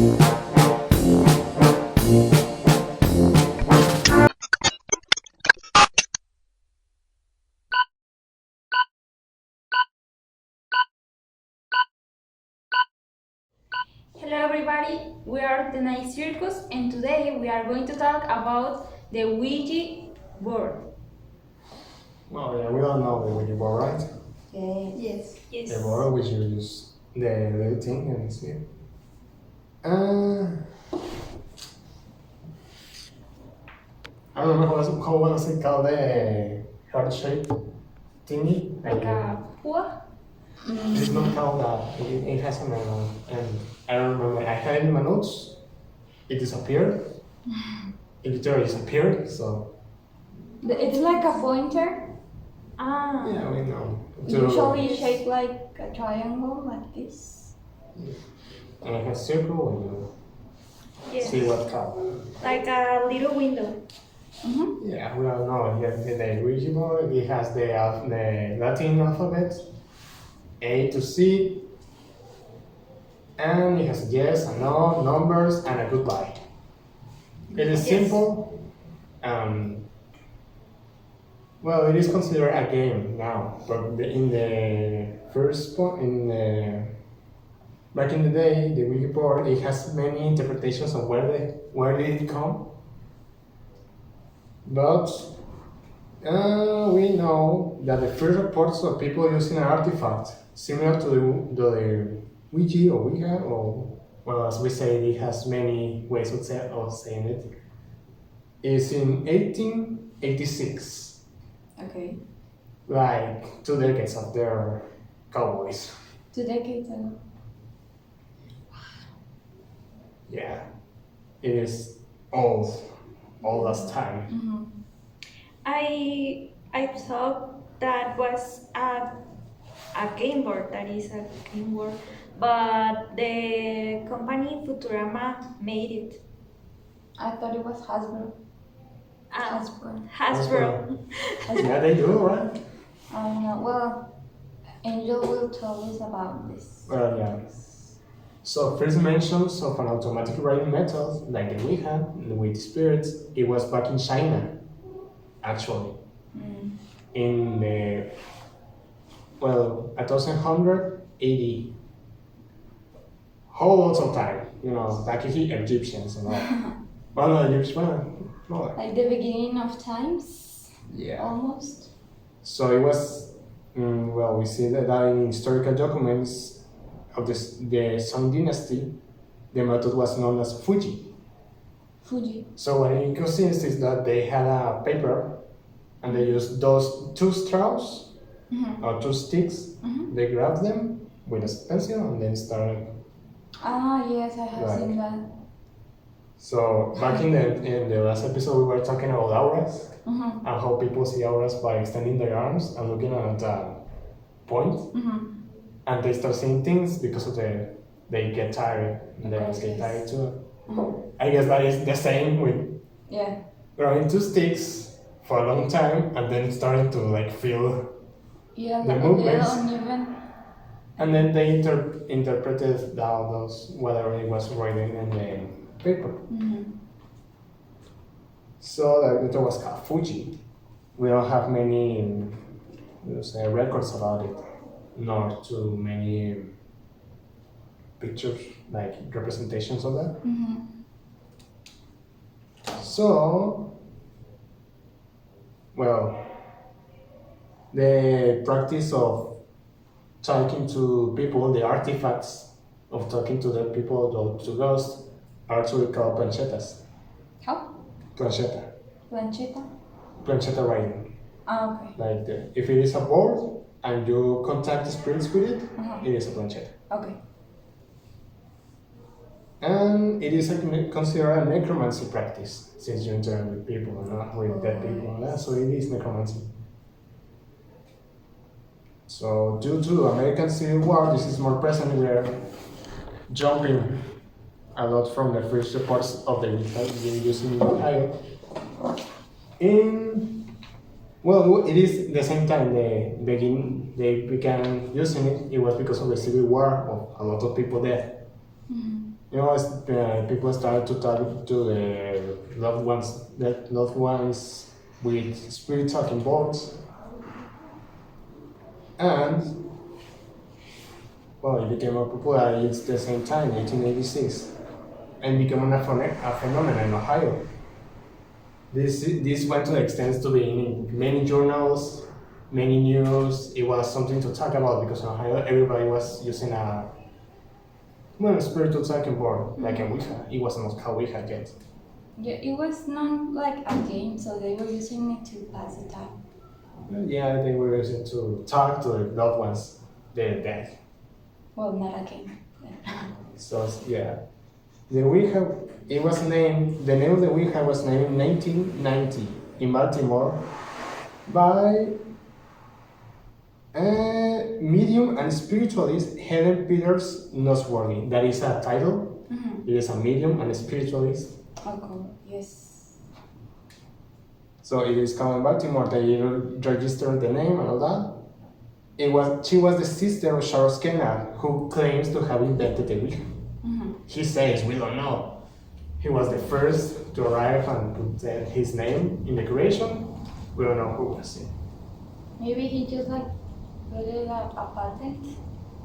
Hello everybody, we are the Night Circus and today we are going to talk about the Ouija board. Well, yeah, we all know the Ouija board, right? Yes. The board which you use the little thing and see. I don't remember how was it called, the heart-shaped thingy? Like a pua? It's not called that. It has a name, and I don't remember. I had it in my notes. It disappeared. It literally disappeared. So It's like a pointer. yeah, we know. Usually shaped like a triangle, like this. And it has circle and you see what color. Like a little window. Mm-hmm. Yeah, we all know. The Ouija board. It has the Latin alphabet, A to C, and it has yes and no, numbers, and a goodbye. It is simple. Well, it is considered a game now, but in the first point, back in the day, the Ouija board, it has many interpretations of where did it come. But we know that the first reports of people using an artifact similar to the Ouija or Ouija, or well, as we say, it has many ways of saying it, is in 1886, Okay. like 2 decades after cowboys. 2 decades ago. Yeah, it is old as time. Mm-hmm. I thought that was a game board, that is a game board, but the company Futurama made it. I thought it was Hasbro. Hasbro. Yeah, they do, right? I don't know. Well, Angel will tell us about this. Well, yeah. So first mentions of an automatic writing method like the Ouija with spirits, it was back in China, actually. In the 1180. Whole lots of time, back in the Egyptians and all. Well, not Egyptians, well, Like the beginning of times, yeah. almost. So it was, we see that in historical documents of the Song Dynasty, the method was known as Fuji. So what it consists is that they had a paper and they used those 2 straws or 2 sticks. They grabbed them with a pencil and then started. Ah, yes, I have seen that. So back in the last episode, we were talking about auras and how people see auras by extending their arms and looking at a point. And they start seeing things because of they get tired and they get tired too. I guess that is the same with growing 2 sticks for a long time and then starting to feel the movements. Uneven. And then they interpreted those whatever it was written in the paper. So that was called Fuji. We don't have many records about it, nor too many pictures, like representations of that. So, the practice of talking to people, the artifacts of talking to the people, to ghosts, are actually called planchetas. How? Plancheta. Plancheta? Plancheta writing. Ah, okay. Like if it is a board and you contact spirits with it, it is a plancheta. Okay. And it is considered a necromancy practice, since you interact with people and not with dead people. So it is necromancy. So due to the American Civil War, this is more present. We are jumping a lot from the first reports of the being used in Ohio. It is the same time they began using it. It was because of the Civil War, of a lot of people dead. People started to talk to the loved ones with spirit talking boards, and it became more popular at the same time, 1886, and became a phenomenon in Ohio. This went to the extent to be in many journals, many news. It was something to talk about because in Ohio everybody was using a spiritual talking board, like a Ouija. It wasn't called Ouija yet. Yeah, it was not like a game, so they were using it to pass the time. Yeah, they were using to talk to the loved ones, they're dead. Well, not a game. So yeah, the Ouija. The name of the Ouija was named in 1990 in Baltimore by medium and spiritualist Helen Peters Nosworthy. That is a title. Mm-hmm. It is a medium and a spiritualist. Okay, yes. So it is called in Baltimore. They registered the name and all that. She was the sister of Charles Kennard, who claims to have invented the Ouija. Mm-hmm. He says, we don't know. He was the first to arrive and put his name in the creation. We don't know who was it. Maybe he just put it a patent?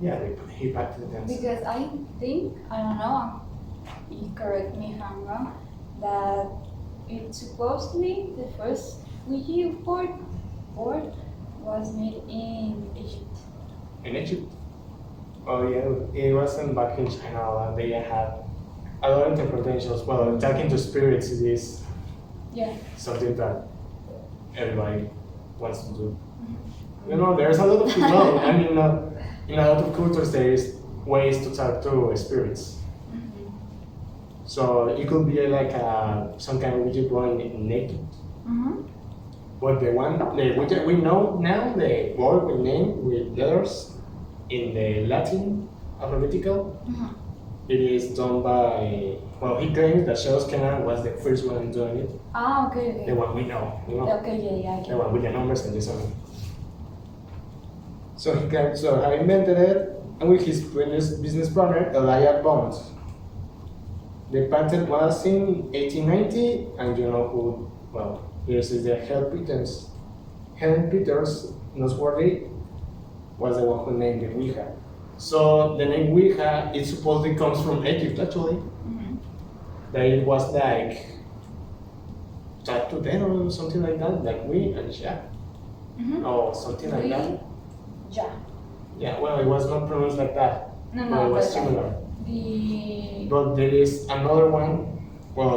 Yeah, he patented it. Because I think, I don't know, you correct me if I'm wrong, that it's supposedly the first Ouija board was made in Egypt. In Egypt? Oh yeah, it wasn't back in China. They had a lot of interpretations. Well, talking to spirits is something that everybody wants to do. Mm-hmm. There's a lot of people. In a lot of cultures, there is ways to talk to spirits. Mm-hmm. So it could be like some kind of Ouija board in Egypt. Mm-hmm. But the Ouija we know now, the board with name with letters in the Latin alphabetical. Mm-hmm. It is done by, he claims that Charles Kennard was the first one doing it. Ah, okay. The one we know, Okay, yeah. The one with the numbers and this one. So he claims to have invented it, and with his business partner, Elijah Bond. The patent was in 1890, and you know who, here's the Helen Peters Nosworthy was the one who named the Ouija. So the name Ouija, it supposedly comes from Egypt actually. Mm-hmm. That it was like talk to them or something like that, like we and ja. Mm-hmm. Or something like that. Ja. Yeah, well, it was not pronounced like that. No, it was similar. But there is another one,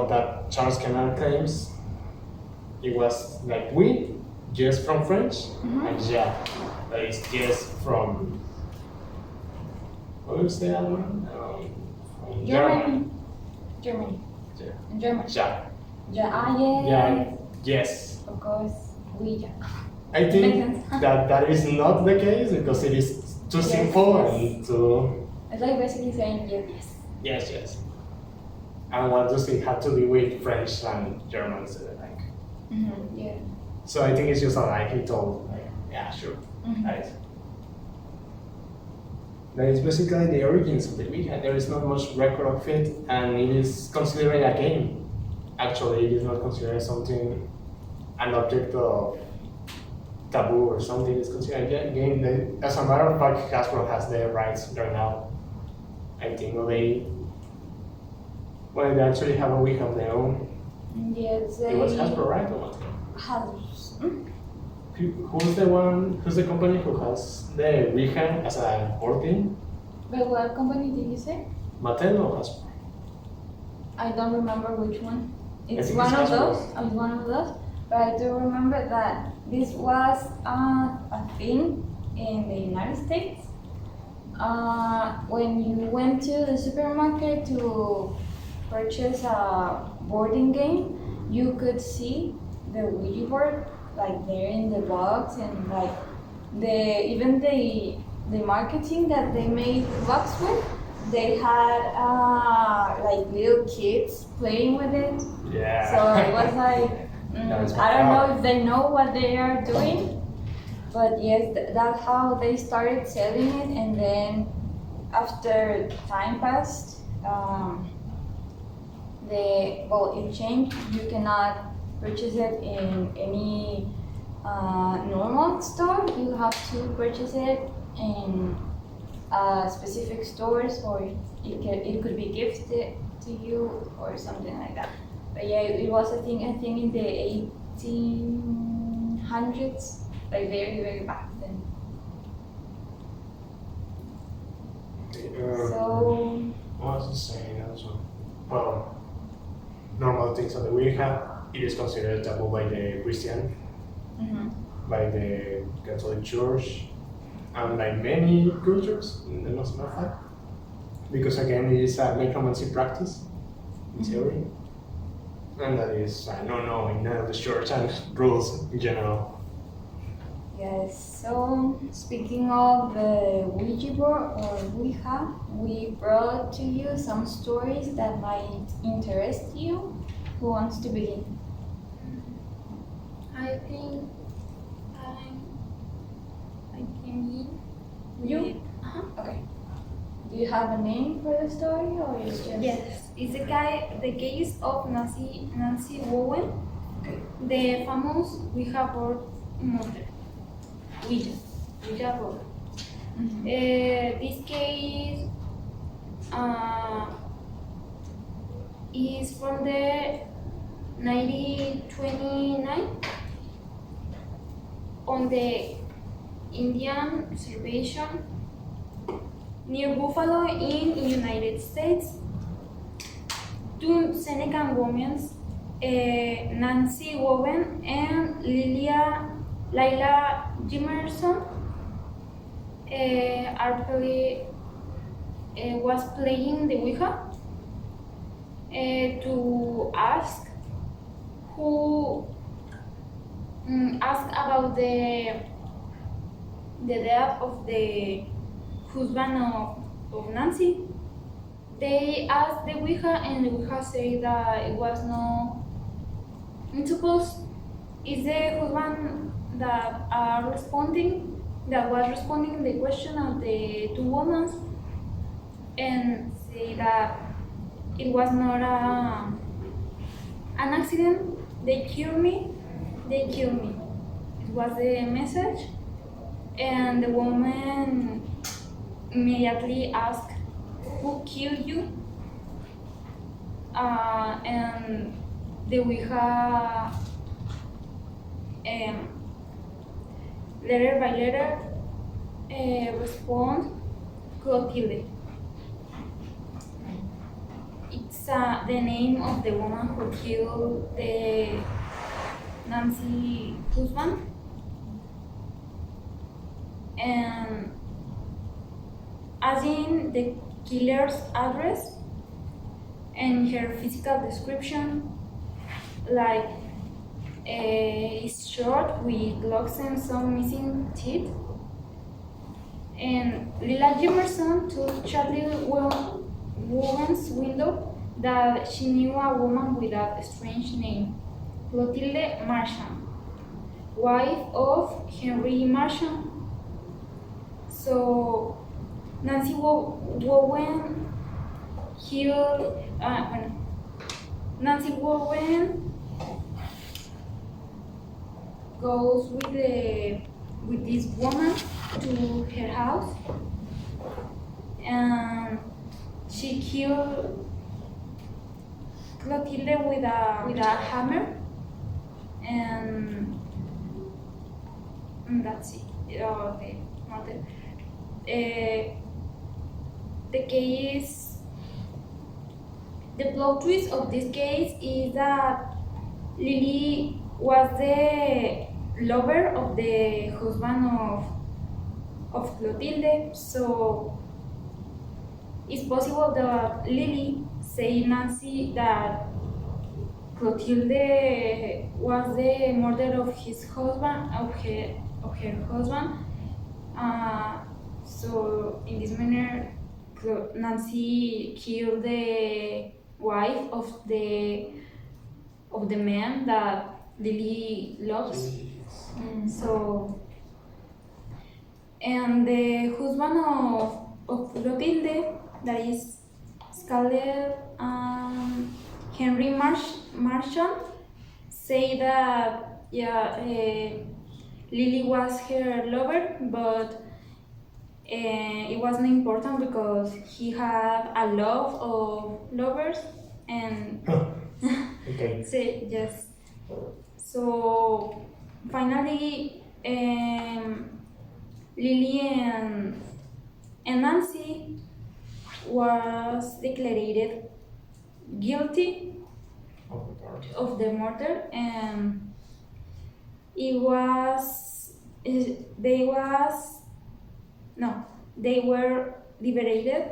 that Charles Kennard claims. It was like we, just from French, mm-hmm. and ja, that is just from. What was the other one? Germany. Yeah. In German. Ja. Ja, yes. Yeah, yes. Of course, Ouija. I think that is not the case because it is too simple and too. It's like basically saying yes. Yes. And what does it have to do with French and German? So like. Mm-hmm. Yeah. So I think it's just he told, sure, mm-hmm. That is basically the origins of the Ouija. There is not much record of it, and it is considered a game. Actually, it is not considered an object of taboo or something. It's considered a game. As a matter of fact, Hasbro has the rights right now. I think they actually have a Ouija of their own. Yes, it was Hasbro, right, or what? Hasbro. Who's the company who has the Ouija as a board game? But what company did you say? Mattel or Hasbro? I don't remember which one. It's one of those. But I do remember that this was a thing in the United States. When you went to the supermarket to purchase a boarding game, you could see the Ouija board there in the box, and the marketing that they made the box with, they had little kids playing with it. Yeah. So it was I don't know if they know what they are doing, but yes, that's how they started selling it. And then after time passed, it changed. You cannot purchase it in any normal store. You have to purchase it in specific stores, or it could be gifted to you or something like that. But yeah, it was a thing, I think in the 1800s, like very, very back then. So what was I saying also? Well, normal things on the Ouija, it is considered taboo by the Christian, by the Catholic Church, and by many cultures in the most of fact. Because again, it is a necromancy practice, in theory. And that is, I don't know, in the church and rules in general. yes, so speaking of the Ouija board or Ouija, we brought to you some stories that might interest you. Who wants to begin? I think I can You? Okay. Do you have a name for the story, or you just? Yes, it's the case of Nancy Bowen, the famous Ouija board murder. Ouija board. This case is from the 1929 on the Indian Reservation near Buffalo in United States. Two Senecan women, Nancy Bowen and Lila Jimerson, was playing the Ouija to ask about the death of the husband of Nancy. They asked the Ouija, and the Ouija said that it was no. I suppose it's the husband that was responding the question of the two women, and say that it was not an accident. They killed me. It was the message, and the woman immediately asked, "Who killed you?" And the Ouija, letter by letter, respond, Clotilde. It's the name of the woman who killed the Nancy husband. And as in the killer's address and her physical description, like is short with locks and some missing teeth. And Lila Jimerson told Charlie Wogan's window that she knew a woman with a strange name, Clotilde Marchand, wife of Henry Marchand. So Nancy Bowen Nancy Bowen goes with this woman to her house, and she killed Clotilde with a hammer, and that's it. The case, the plot twist of this case is that Lily was the lover of the husband of Clotilde, so it's possible that Lily said Nancy that Clotilde was the murder of his husband, of her husband. So in this manner, Nancy killed the wife of the man that Lily loves. So, and the husband of Clotilde, that is called Henry Marshall say that Lily was her lover, but it wasn't important because he had a lot of lovers and Okay. so finally Lily and Nancy was declared guilty Oh my God. of the murder, and they were liberated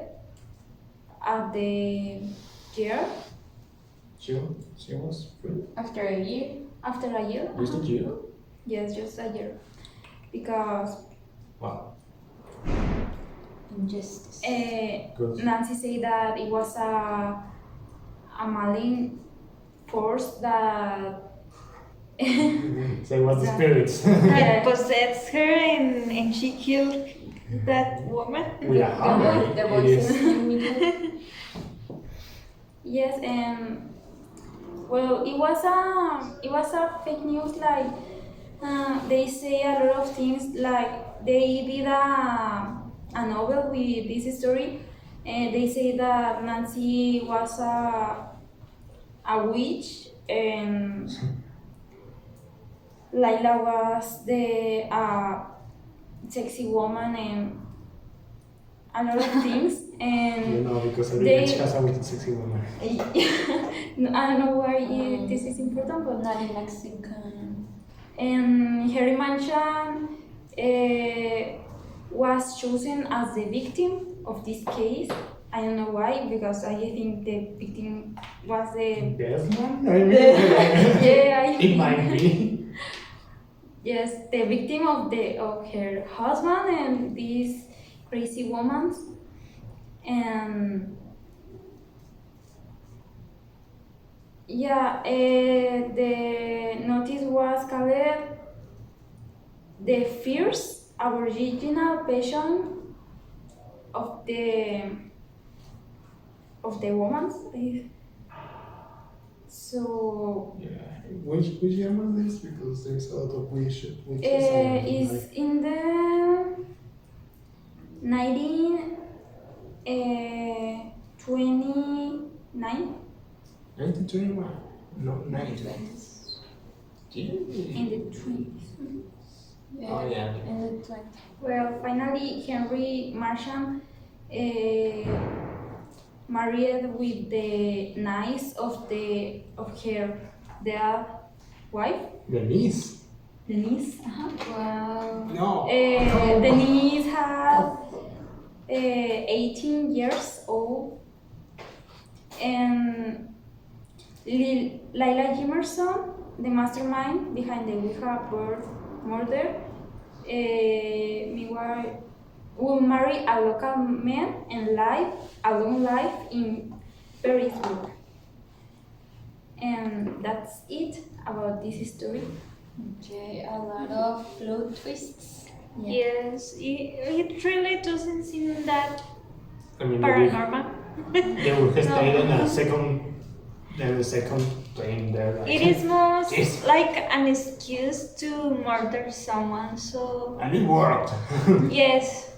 at the jail She was free. After a year. after a year. Just a year? Yes, just a year, because Wow. Injustice. Good. Nancy said that it was a malign force that So it was the spirits. That possessed her and she killed that woman. We are hungry. The It voices is. in the middle. yes, and well, it was a fake news. Like they say a lot of things. Like they did a novel with this story, and they say that Nancy was a witch and Laila was the sexy woman and a lot of things. And Because every They- bitch has a sexy woman. I don't know why this is important, but Not in Mexican. and Harry Manchan was chosen as the victim of this case. I don't know why, because I think the victim was the Best one? yeah, I It think. might be. Yes, the victim of her husband and this crazy woman, and the notice was called the fierce aboriginal passion of the woman. So Yeah. Which year was this? Because there's a lot of witches. is in the 1929 1921. No, 90. in the 20s. Yeah. Oh yeah. In the 20. Well, finally, Henry Marshall married with the niece of their wife, The niece. the niece. Wow. No. The niece had 18 years old, and Lila Jimerson, the mastermind behind the Ouija board murder, meanwhile, will marry a local man and live a long life in Parisburg. And that's it about this story. Okay, a lot of plot twists. Yes, it really doesn't seem that I mean, paranormal. they will stay in a second plane there. Like, It is most Yes. like an excuse to murder someone, so And it worked. yes.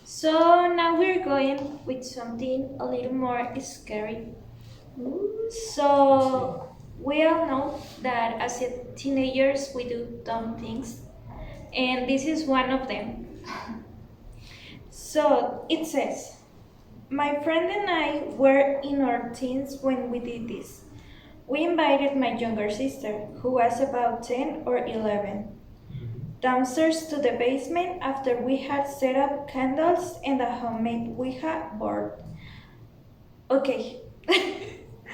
So now we're going with something a little more scary. So we all know that as teenagers we do dumb things, and this is one of them. So it says, my friend and I were in our teens when we did this. We invited my younger sister, who was about 10 or 11, downstairs to the basement after we had set up candles and a homemade Ouija board. Okay,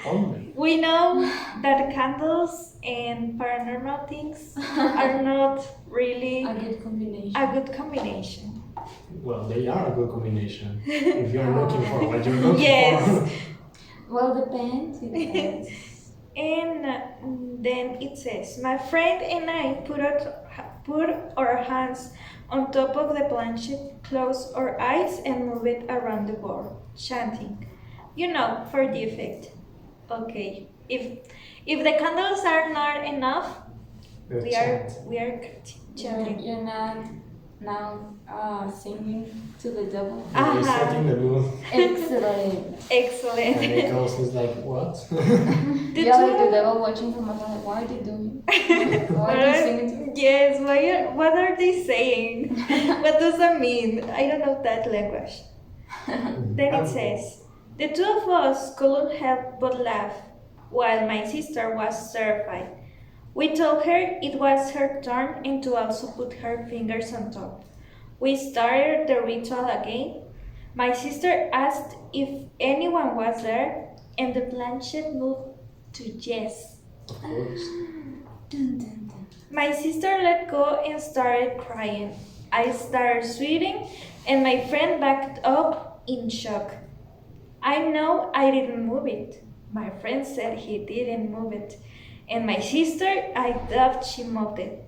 Only. we know that candles and paranormal things are not really A good combination. a good combination. Well, they are a good combination. If you're looking for what you're looking Yes. for. Well, depends. It depends. And then it says, my friend and I put our hands on top of the planchette, closed our eyes, and moved it around the board, chanting, You know, for the effect. Okay. If the candles are not enough, we are chanting. You're not now singing to the devil. You're setting the mood. Excellent. Excellent. And Nicholas is like, what? Yeah, like the devil watching from afar, like, what are they doing? Why are they singing to me? Yes, what are they saying? What does that mean? I don't know that language. Then it says, the two of us couldn't help but laugh, while my sister was terrified. We told her it was her turn and to also put her fingers on top. We started the ritual again. My sister asked if anyone was there, and the planchette moved to yes. Of course. Dun, dun, dun. My sister let go and started crying. I started sweating, and my friend backed up in shock. I know I didn't move it. My friend said he didn't move it. And my sister, I doubt she moved it.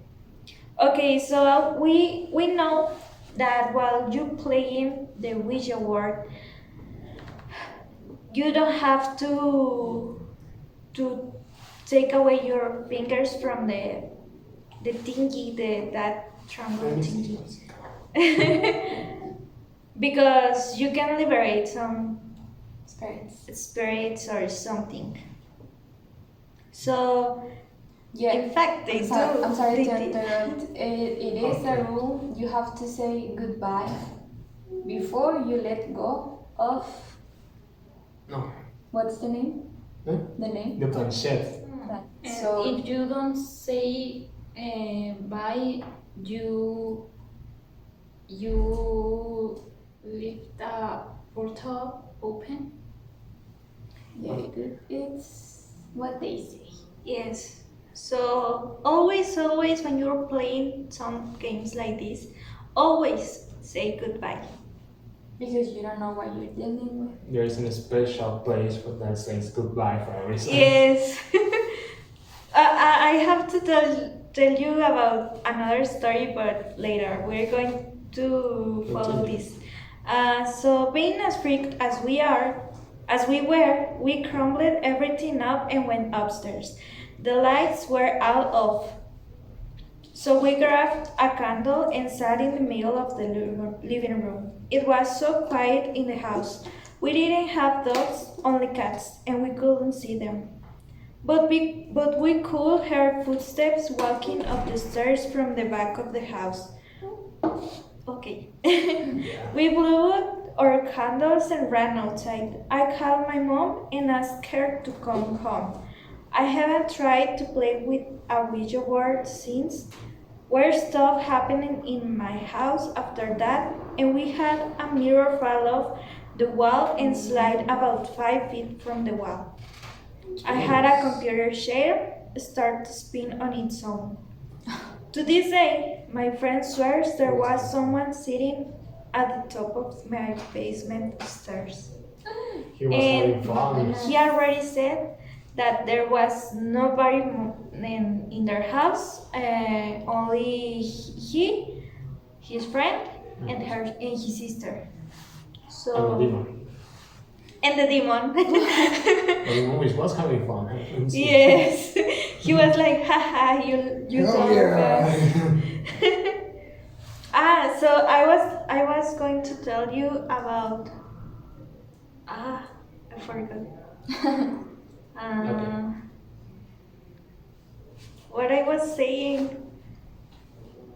Okay, so we know that while you playing the Ouija board, you don't have to take away your fingers from the thingy, that triangle thingy. Because you can liberate some spirits or something. So, Yeah. in fact, they do. I'm sorry they to did. interrupt. It is a rule. You have to say goodbye before you let go of. No. What's the name? Huh? The name. The planchette. And So if you don't say bye, you leave the portal open. yeah, it's what they say. Yes. So always when you're playing some games like this, always say goodbye. Because you don't know what you're dealing with. There isn't a special place for that says goodbye for a reason. Yes. I have to tell you about another story, but later. We're going to follow this. So being as freaked as we were, we crumbled everything up and went upstairs. The lights were out off. So we grabbed a candle and sat in the middle of the living room. It was so quiet in the house. We didn't have dogs, only cats, and we couldn't see them. But we could hear footsteps walking up the stairs from the back of the house. Okay. We blew out our candles and ran outside. I called my mom and asked her to come home. I haven't tried to play with a Ouija board since. Weird stuff happening in my house after that, and we had a mirror fall off the wall and slide about 5 feet from the wall. I had a computer chair start to spin on its own. To this day, my friend swears there was someone sitting at the top of my basement stairs. He was having fun. He already said that there was nobody in their house, only he, his friend, and his sister. So And the demon. And the demon. The demon always was having fun. Yes, he was like, haha, you told us. So I was going to tell you about. I forgot. What I was saying.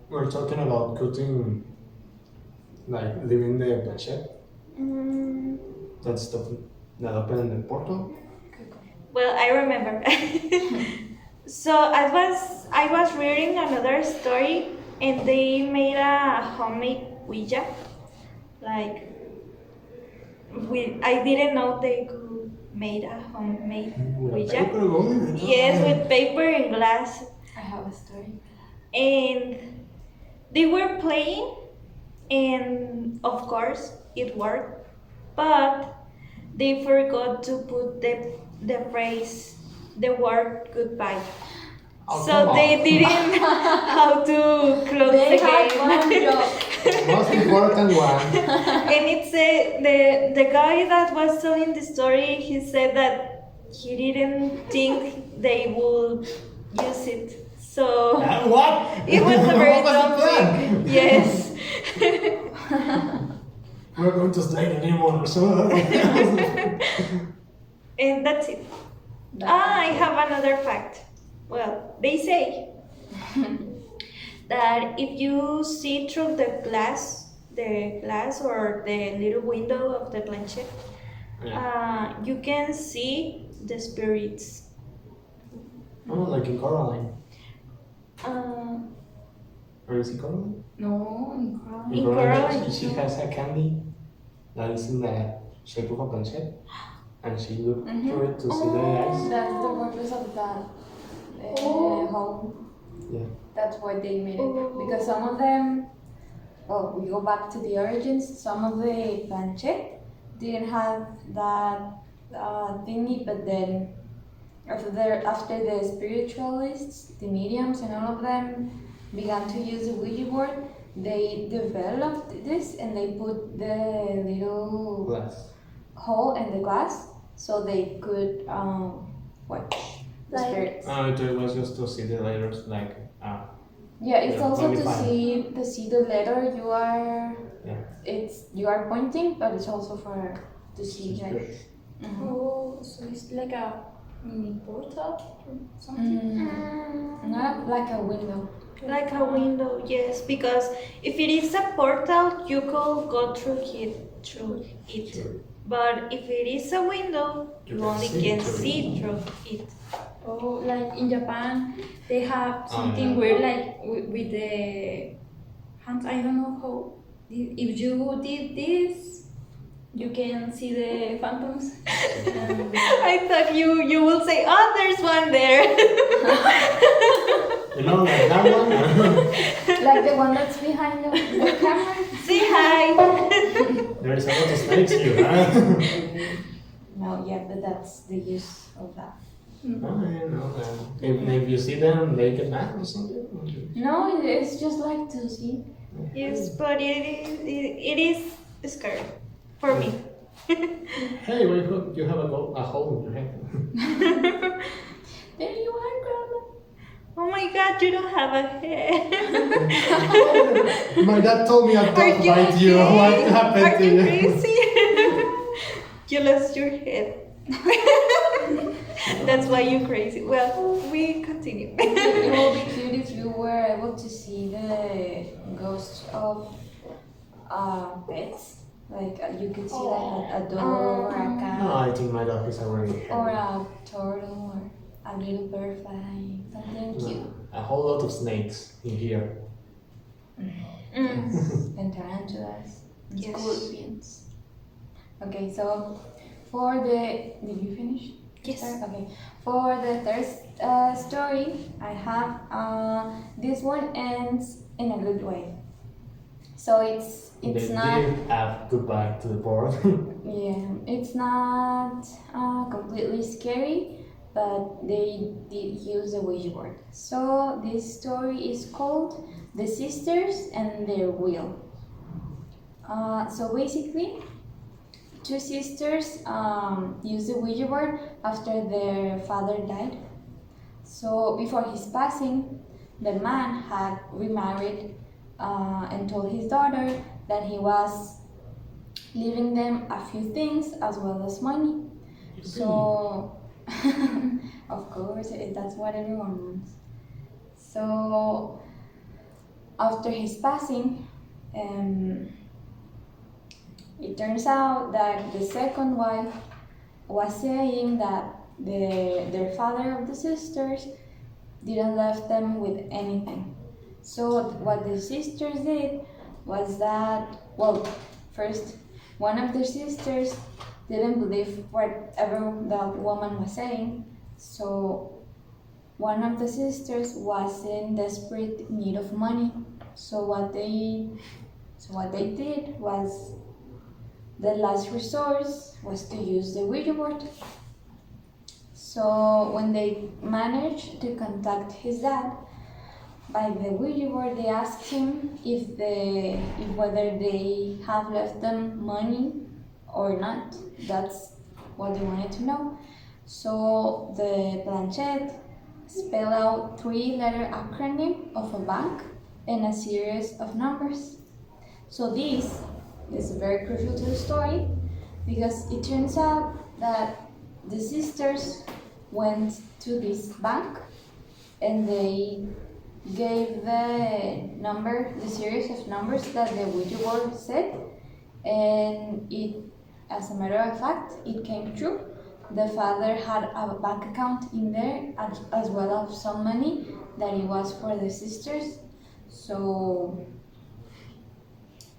We're talking about cutting, like leaving the planchette. That's that opened the portal. Well, I remember. So I was reading another story, and they made a homemade Ouija. Like, I didn't know they could make a homemade Ouija. Yes, with paper and glass. I have a story. And they were playing, and of course it worked, but they forgot to put the word goodbye. Oh, So they didn't how to close They the had game. one job. Most important one. And it's the guy that was telling the story. He said that he didn't think they would use it. So What? it was a very What was the dumb plan? thing. Yes. We're going to slay the demon or something. And that's it. I have another fact. Well, they say that if you see through the glass or the little window of the planchette, you can see the spirits. Oh, like in Coraline. Uh, Or is it Coraline? No, in Coraline. In Coraline, she has a candy that is in the shape of a planchette, and she looked through it to see the eyes. That's the purpose of that hole. Yeah. That's why they made it. Because some of them, well, we go back to the origins, some of the planchette didn't have that thingy, but then after the spiritualists, the mediums, and all of them began to use the Ouija board, they developed this and they put the little Glass. hole in the glass so they could watch the Like- spirits. Oh, it was just to see the letters, like, Yeah, it's Yeah, also only to five. see the letter you are. yeah. You are pointing, but it's also to see like. Spirits. Mhm. Oh, so it's like a mini portal or something? Not like a window. like a window, yes. Because if it is a portal, you could go through it. True. But if it is a window, You you can only see can through see it. through it. Oh, like in Japan, they have something yeah. weird, like with the hands. I don't know how. If you did this, you can see the phantoms. I thought you will say, oh, there's one there. You know, like that one? Like the one that's behind the camera. Say hi. There is a lot of snakes here, huh? No, yeah, but that's the use of that. Oh, you know, if you see them, they get mad or something. No, it's just like to see. Yes, but it is scary for me. Hey, wait, look, you have a hole in your head. There you are, Grandma. Oh my God, you don't have a head. My dad told me I'd Are talk you about you. okay? What happened Are to you you? crazy? You lost your head. That's why you're crazy. Well, we continue. It will be cute if you were able to see the ghosts of pets. Like you could see like a dog or a cat. No, I think my dog is already head. Or a turtle or a little bird flying, something cute. A whole lot of snakes in here. And tarantulas and Yes. scorpions. Okay, so for the. Did you finish? Yes. Okay. For the third story, I have this one ends in a good way. So it's They not. didn't have goodbye to the board. Yeah, it's not completely scary, but they did use the Ouija board. So this story is called The Sisters and Their Will. So basically, two sisters used the Ouija board after their father died. So before his passing, the man had remarried and told his daughter that he was leaving them a few things as well as money. So, of course, that's what everyone wants. So, after his passing, it turns out that the second wife was saying that their father of the sisters didn't left them with anything. So what the sisters did was that, well, first, one of the sisters didn't believe whatever the woman was saying, so one of the sisters was in desperate need of money. So what they did was, the last resource was to use the Ouija board. So when they managed to contact his dad, by the Ouija board, they asked him if whether they have left them money or not. That's what they wanted to know. So the planchette spelled out 3-letter acronym of a bank and a series of numbers. So this is very crucial to the story because it turns out that the sisters went to this bank and they gave the series of numbers that the Ouija board said, and it, as a matter of fact, it came true. The father had a bank account in there as well as some money that it was for the sisters. So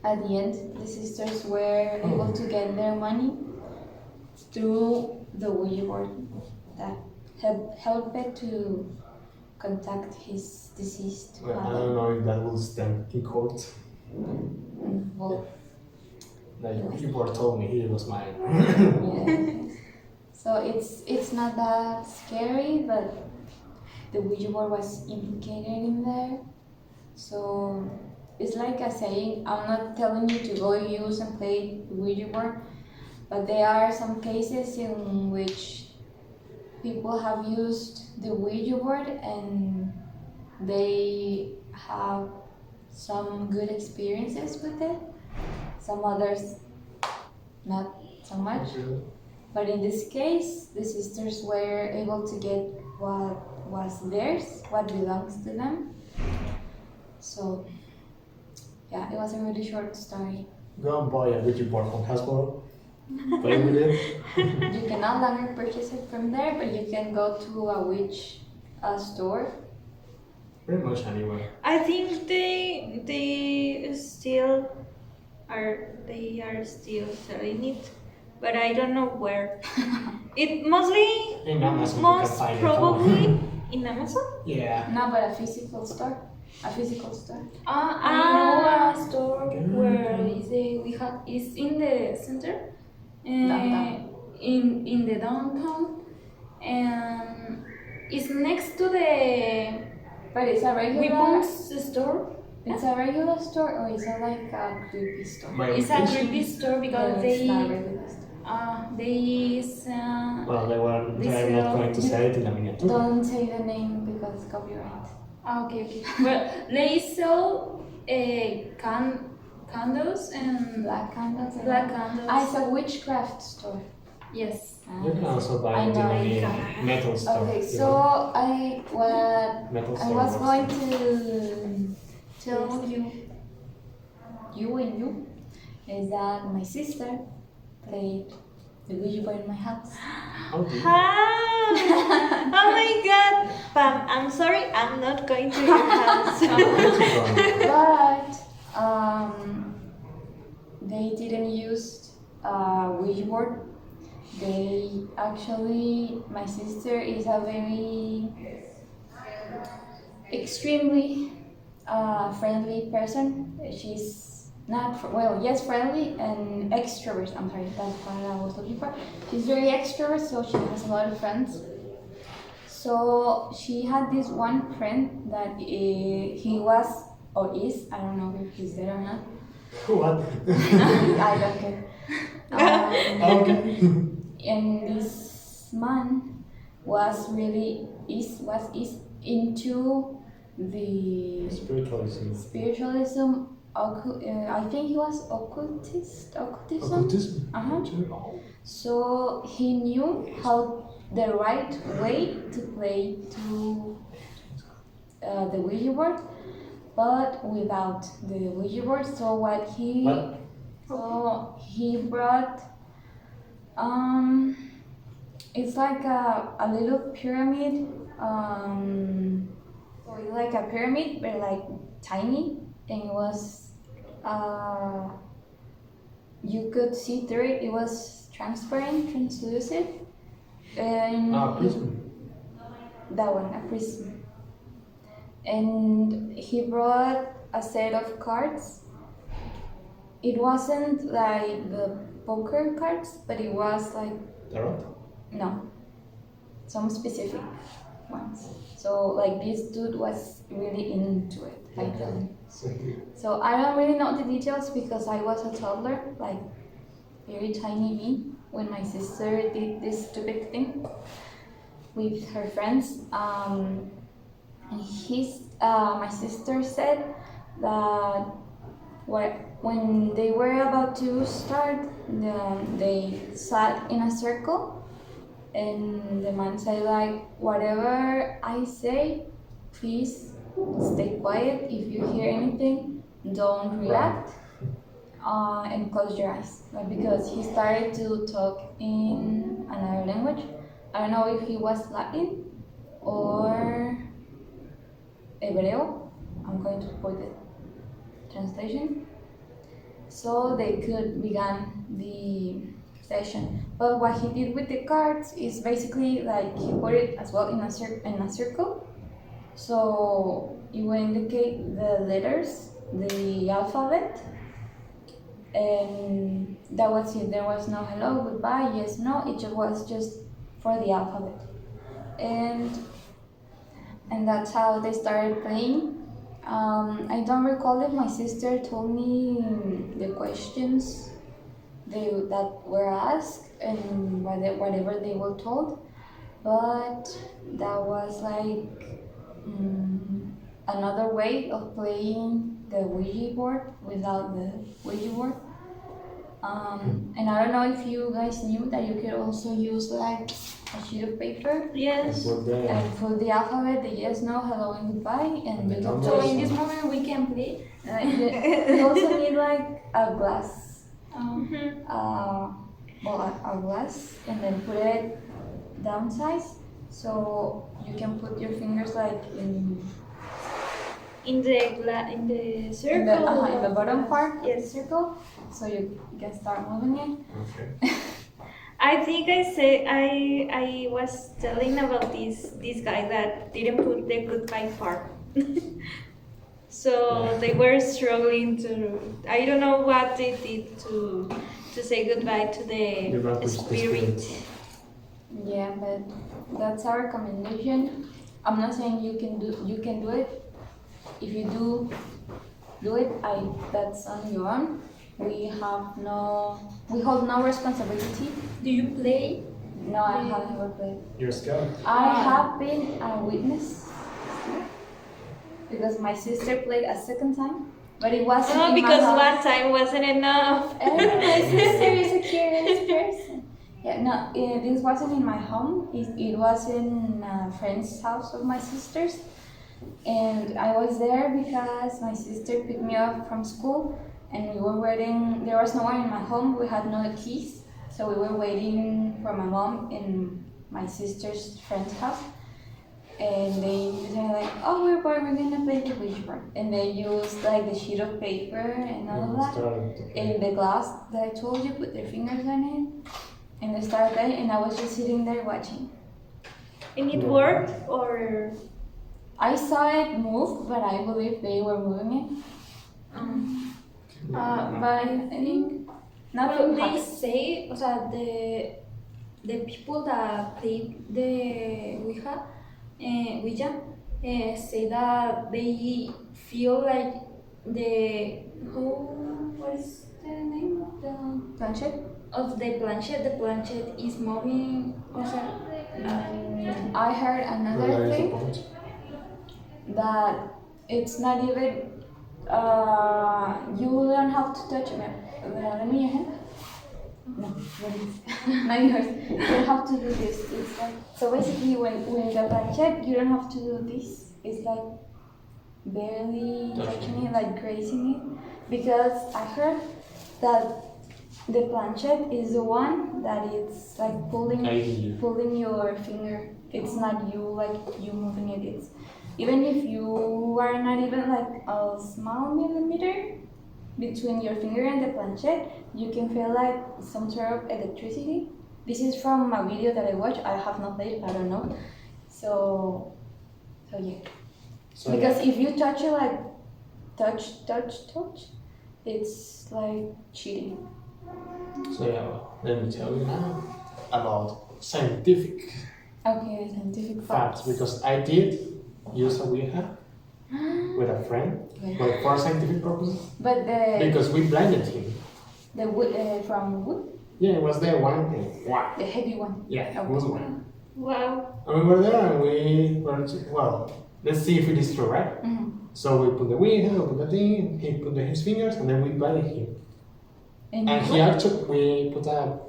at the end, the sisters were able to get their money through the Ouija board that helped it to contact his deceased Well, I father. don't know if that will stand in court. Well, Like people told me he was mine. yeah. So it's not that scary, but the Ouija board was implicated in there. So it's like a saying, I'm not telling you to go use and play the Ouija board, but there are some cases in which people have used the Ouija board and they have some good experiences with it. Some others not so much. But in this case, the sisters were able to get what was theirs, what belongs to them. So, yeah, it was a really short story. Go and buy a Ouija board from Hasbro. Play with it. You can no longer purchase it from there, but you can go to a witch store. Pretty much anywhere. I think they still are still selling it, but I don't know where. It mostly In Amazon, you can most find it. probably in Amazon. Yeah. No, but a physical store. A physical store. I know a store where is in the center, Downtown. in the downtown, and it's next to the But it's a regular. weapons store. It's a regular store, or is it like a creepy store? By It's a location? creepy store because No, it's not a regular store. Well, they are They not sell- going to say it in a miniature. Don't say the name because copyright. okay. Well, they sell candles and Black candles. black candles. It's a witchcraft store. Yes. You can also buy I it in know. any metal store. Okay, you so know? Metal I store was works. going to tell you is that my sister played the Ouija board in my house. Oh, dear. Oh my god, Pam, I'm sorry, I'm not going to your house. But they didn't use Ouija board. They actually, my sister is a very extremely friendly person. She's not yes, friendly and extrovert. I'm sorry, that's what I was looking for. She's very extrovert, so she has a lot of friends. So she had this one friend that he was or is, I don't know if he's dead or not. What? I don't care. Okay. And this man was into the spiritualism. I think he was occultism. Occultism? Uh-huh. So he knew how the right way to play the Ouija board, but without the Ouija board. So he brought it's like a little pyramid, so it's like a pyramid but like tiny, and it was you could see through it. It was transparent, translucent, and Prism. that one, a prism. And he brought a set of cards. It wasn't like the poker cards, but it was like Tarot? no, some specific ones. So like this dude was really into it, I tell him. So I don't really know the details because I was a toddler, like very tiny me, when my sister did this stupid thing with her friends. And my sister said that when they were about to start, they sat in a circle, and the man said like, whatever I say, please stay quiet. If you hear anything, don't react, and close your eyes. Like, because he started to talk in another language. I don't know if he was Latin or Hebreo. I'm going to put the translation so they could begin the session. But what he did with the cards is basically like he put it as well in a circle, so it will indicate the letters, the alphabet, and that was it. There was no hello, goodbye, yes, no. It was just for the alphabet, and that's how they started playing. I don't recall if my sister told me the questions that were asked and whatever they were told, but that was like another way of playing the Ouija board without the Ouija board. And I don't know if you guys knew that you could also use like a sheet of paper. Yes. And put the alphabet, the yes, no, hello, and goodbye, and you can So in this moment we can play. you also need like a glass, Mhm. a glass, and then put it downsize, so you can put your fingers like in the circle. in the bottom part of the Yes. circle, so you can start moving it. Okay. I think I was telling about this guy that didn't put the goodbye part. So they were struggling to. I don't know what they did to say goodbye to the spirit. Yeah, but that's our recommendation. I'm not saying you can do it. If you do it, that's on your own. We hold no responsibility. Do you play? No, I have never played. You're scared? I have been a witness because my sister played a second time, but it wasn't No, in because my house. one time wasn't enough. My sister is a curious person. Yeah, no, this wasn't in my home. It was in a friend's house of my sister's, and I was there because my sister picked me up from school, and we were waiting. There was no one in my home. We had no keys, so we were waiting for my mom in my sister's friend's house. And they were like, "Oh, we're gonna play the Ouija board," and they used like the sheet of paper and all of that. In the glass that I told you, put their fingers on it, and they started playing, and I was just sitting there watching. And it worked, or I saw it move, but I believe they were moving it. But I think nothing Well, they happened. say, o sea, the people that play the Ouija, say that they feel like what is the name of the Planchette? the planchette is moving, o sea, I heard another thing that it's not even. You don't have to touch it. Let me your hand. No, not yours. You don't have to do this. It's like, so basically, when the planchette, you don't have to do this. It's like barely touching it, like grazing it, because I heard that the planchette is the one that it's like pulling your finger. It's not you moving it. It's even if you are not even like a small millimeter between your finger and the planchette, you can feel like some sort of electricity. This is from a video that I watched. I have not played, I don't know. So yeah. Because if you touch it like touch, it's like cheating. So yeah, let me tell you now about scientific Okay, scientific facts, facts. because I did use a Ouija with a friend, but for scientific purposes, But the because we blinded him. wood from wood, Yeah, it was the one. the heavy one. Yeah, it was one. Wow. And we were there and we were, well, let's see if it is true, right? Mm-hmm. So we put the Ouija, we put the thing, he put his fingers, and then we blinded him. And And he actually, we put a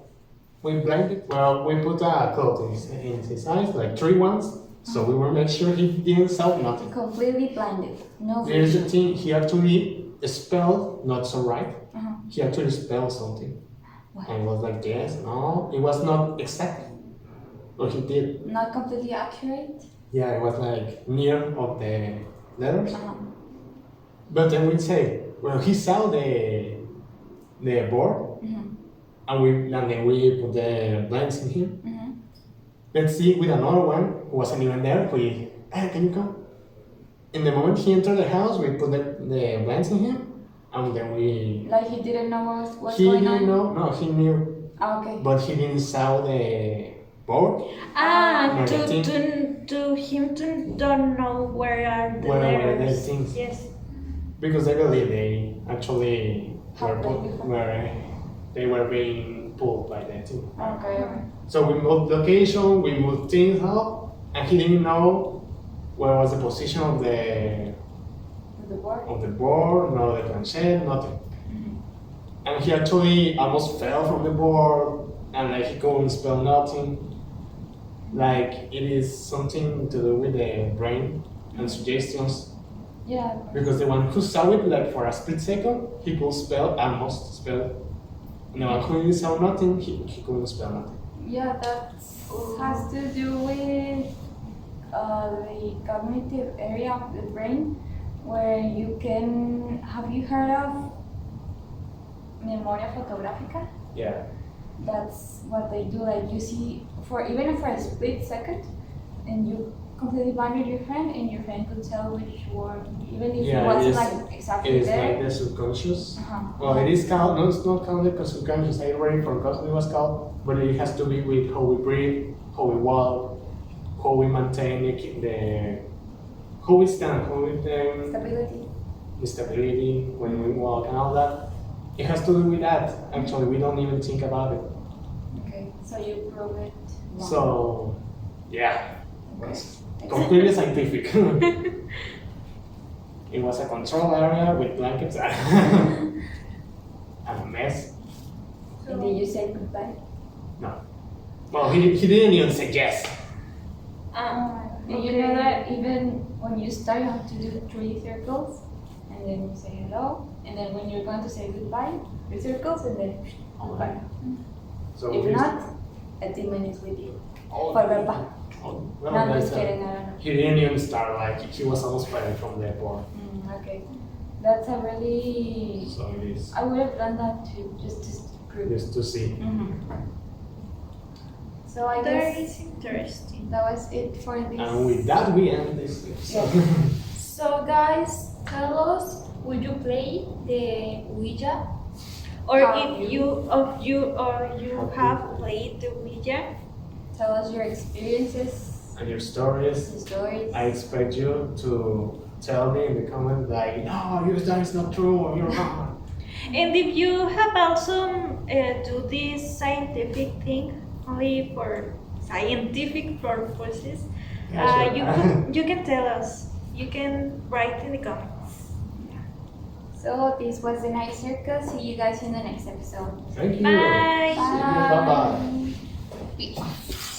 cloth in his eyes, like 3 ones, so we will make sure he didn't saw nothing. completely blinded. No Here's the vision. thing, he actually spelled, not so right, Uh-huh. he actually spelled something. What? And was like, yes, no, it was not exact, but he did. Not completely accurate. Yeah, it was like near of the letters. Uh-huh. But then we say, well, he saw the board, Mm-hmm. and then we put the blinds in him. Mm-hmm. Let's see with another one who wasn't even there. We, hey, can you come? In the moment he entered the house, we put the blinds in him, and then we. Like he didn't know what's He going didn't on. know. No, he knew, Ah, okay. but he didn't saw the board. Ah, to Marketing. him to don't know where are the Where were the letters. things? Yes. Because I believe they actually Have played before. they were being pulled by the team. Okay. So we moved location, we moved things out, and he didn't know where was the position of the With the board. nor the planchette, nothing. And he actually almost fell from the board, and like he couldn't spell nothing. Like it is something to do with the brain and suggestions. Yeah. Because the one who saw it like for a split second, he could spell, almost spell. And the one who didn't saw nothing, he couldn't spell nothing. Yeah, that has to do with the cognitive area of the brain where you can. Have you heard of memoria fotográfica? Yeah. That's what they do. Like you see, even for a split second, and you completely blinded your friend, and your friend could tell which word, even if Yeah, it wasn't it is- like exactly It is there. like the subconscious. Uh-huh. Well, it is called, no, it's not called the subconscious, I already forgot what it was called, but it has to be with how we breathe, how we walk, how we maintain how we stand, how we Stability. the stability when we walk and all that. It has to do with that. Actually, we don't even think about it. Okay, so you prove it wrong. So, yeah, it Okay. was completely scientific. It was a control area with blankets and a mess. And did you say goodbye? No. Well, he didn't even say yes. Do you know that even when you start, you have to do 3 circles, and then you say hello, and then when you're going to say goodbye, 3 circles, and then goodbye. So If he's- not, a demon is with you. Oh, Forever. oh, well, No, I'm that's just kidding, I don't know. He didn't even start, like, he was almost fighting from the board. Okay. That's a really. So it is I would have done that too, just to prove. just to see. So I That guess is interesting. that was it for this. And with that, we end this episode. So guys, tell us, would you play the Ouija? Or Have if you? you have played the Ouija. Tell us your experiences, And your stories. your stories. I expect you to tell me in the comment like, no, that is not true, or you're wrong. And if you have also do this scientific thing only for scientific purposes, Yeah, you can tell us. You can write in the comments. So this was the Night Circus. See you guys in the next episode. Thank you. Bye. See you. Bye-bye. Bye.